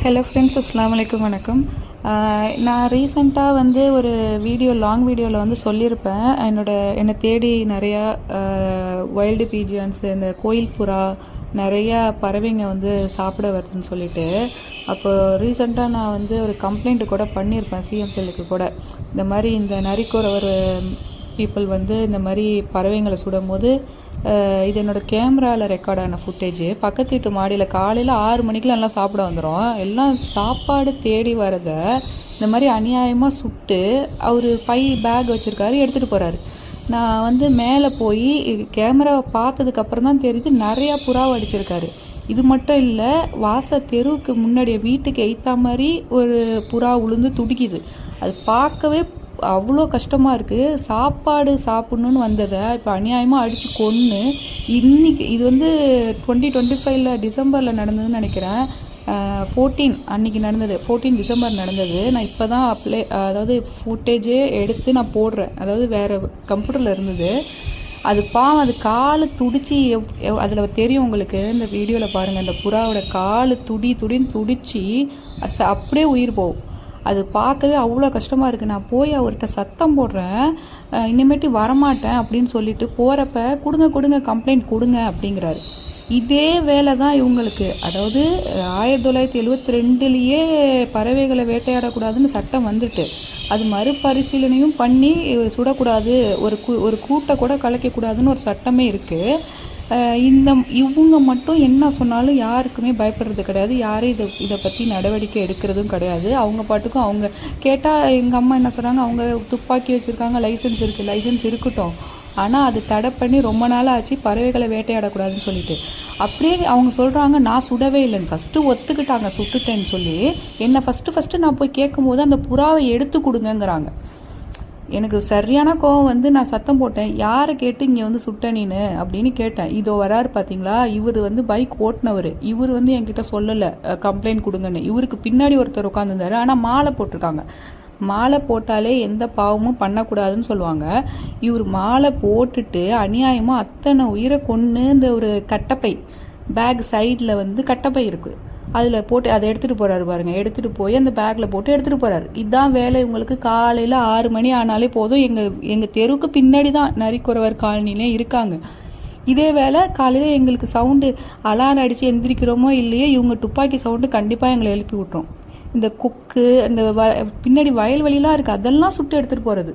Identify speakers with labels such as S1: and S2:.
S1: Hello friends, அஸ்ஸலாமு அலைக்கும், வணக்கம். நான் ரீசெண்டாக வந்து ஒரு லாங் வீடியோவில் வந்து சொல்லியிருப்பேன். என்னை தேடி நிறையா வைல்டு பீஜியன்ஸ், இந்த கோயில் புறா, நிறையா பறவைங்க வந்து சாப்பிட வருதுன்னு சொல்லிட்டு. அப்போ ரீசெண்டாக நான் வந்து ஒரு கம்ப்ளைண்ட்டு கூட பண்ணியிருப்பேன் சிஎம் செல்லுக்கு கூட. இந்த மாதிரி இந்த நரிக்குறவர் பீப்புள் வந்து இந்த மாதிரி பறவைங்களை சுடும் போது இது என்னோடய கேமராவில் ரெக்கார்டான ஃபுட்டேஜு. பக்கத்து வீட்டு மாடியில் காலையில் 6 மணிக்கெலாம் எல்லாம் சாப்பிட வந்துடும். எல்லாம் சாப்பாடு தேடி வரதை இந்த மாதிரி அநியாயமாக சுட்டு அவர் பேக் வச்சுருக்காரு, எடுத்துகிட்டு போகிறாரு. நான் வந்து மேலே போய் கேமராவை பார்த்ததுக்கப்புறம் தான் தெரியுது நிறையா புறாவை அடிச்சிருக்காரு. இது மட்டும் இல்லை, தெருவுக்கு முன்னாடி வீட்டுக்கு எய்த்தா மாதிரி ஒரு புறா உளுந்து துடிக்குது. அது பார்க்கவே அவ்வளோ கஷ்டமாக இருக்குது. சாப்பாடு சாப்பிட்ணுன்னு வந்ததை இப்போ அநியாயமாக அடித்து கொன்று இன்றைக்கி இது வந்து 2025 டிசம்பரில் நடந்ததுன்னு நினைக்கிறேன். 14 அன்றைக்கி நடந்தது, 14 டிசம்பர் நடந்தது. நான் இப்போ தான் அதாவது ஃபுட்டேஜே எடுத்து நான் போடுறேன். அதாவது வேறு கம்ப்யூட்டரில் இருந்தது. அது அது காலை துடிச்சு அதில் தெரியும் உங்களுக்கு. இந்த வீடியோவில் பாருங்கள், அந்த புறாவோட கால் துடின்னு துடிச்சு அப்படியே உயிர் போகும். அது பார்க்கவே அவ்வளோ கஷ்டமாக இருக்குது. நான் போய் அவர்கிட்ட சத்தம் போடுறேன், இனிமேட்டு வரமாட்டேன் அப்படின்னு சொல்லிட்டு போகிறப்ப கொடுங்க கம்ப்ளைண்ட் கொடுங்க அப்படிங்கிறாரு. இதே வேலை தான் இவங்களுக்கு. அதாவது 1972 பறவைகளை வேட்டையாடக்கூடாதுன்னு சட்டம் வந்துட்டு அது மறுபரிசீலனையும் பண்ணி சுடக்கூடாது, ஒரு கூட்டை கூட கலைக்கக்கூடாதுன்னு ஒரு சட்டமே இருக்குது. இவங்க மட்டும் என்ன சொன்னாலும் யாருக்குமே பயப்படுறது கிடையாது. யாரும் இதை பற்றி நடவடிக்கை எடுக்கிறதும் கிடையாது. அவங்க பாட்டுக்கும் அவங்க கேட்டால் எங்கள் அம்மா என்ன சொல்கிறாங்க, அவங்க துப்பாக்கி வச்சுருக்காங்க, லைசன்ஸ் இருக்கட்டும், ஆனால் அது தடை பண்ணி ரொம்ப நாள் ஆச்சு பறவைகளை வேட்டையாடக்கூடாதுன்னு சொல்லிட்டு. அப்படியே அவங்க சொல்கிறாங்க நான் சுடவே இல்லைன்னு. ஃபஸ்ட்டு ஒத்துக்கிட்டாங்க சுட்டுட்டேன்னு சொல்லி. என்னை ஃபஸ்ட்டு நான் போய் கேட்கும்போது அந்த புறாவை எடுத்து கொடுங்கங்கிறாங்க. எனக்கு சரியான கோவம் வந்து நான் சத்தம் போட்டேன், யாரை கேட்டு இங்கே வந்து சுட்ட நீனு அப்படின்னு கேட்டேன். இதோ வராரு பார்த்தீங்களா, இவர் வந்து பைக் ஓட்டினவர். இவர் வந்து என்கிட்ட சொல்லலை கம்ப்ளைண்ட் கொடுங்கன்னு. இவருக்கு பின்னாடி ஒருத்தர் உட்காந்துருந்தாரு. ஆனால் மாலை போட்டிருக்காங்க. மாலை போட்டாலே எந்த பாவமும் பண்ணக்கூடாதுன்னு சொல்லுவாங்க. இவர் மாலை போட்டுட்டு அநியாயமாக அத்தனை உயிரை கொன்று இந்த ஒரு கட்டப்பை பேக் சைடில் வந்து கட்டப்பை இருக்குது, அதில் போட்டு அதை எடுத்துகிட்டு போகிறாரு பாருங்கள். எடுத்துகிட்டு போய் அந்த பேக்கில் போட்டு எடுத்துகிட்டு போகிறாரு. இதுதான் வேலை இவங்களுக்கு. காலையில் 6 மணி ஆனாலே போதும். எங்கள் தெருவுக்கு பின்னாடி தான் நரிக்குறவர் காலனிலே இருக்காங்க. இதே வேலை காலையில் எங்களுக்கு சவுண்டு அலாரம் அடித்து எந்திரிக்கிறோமோ இல்லையே, இவங்க துப்பாக்கி சவுண்டு கண்டிப்பாக எங்களை எழுப்பி விட்டுரும். இந்த கொக்கு, அந்த பின்னாடி வயல்வெளிலாம் இருக்குது, அதெல்லாம் சுட்டு எடுத்துகிட்டு போகிறது.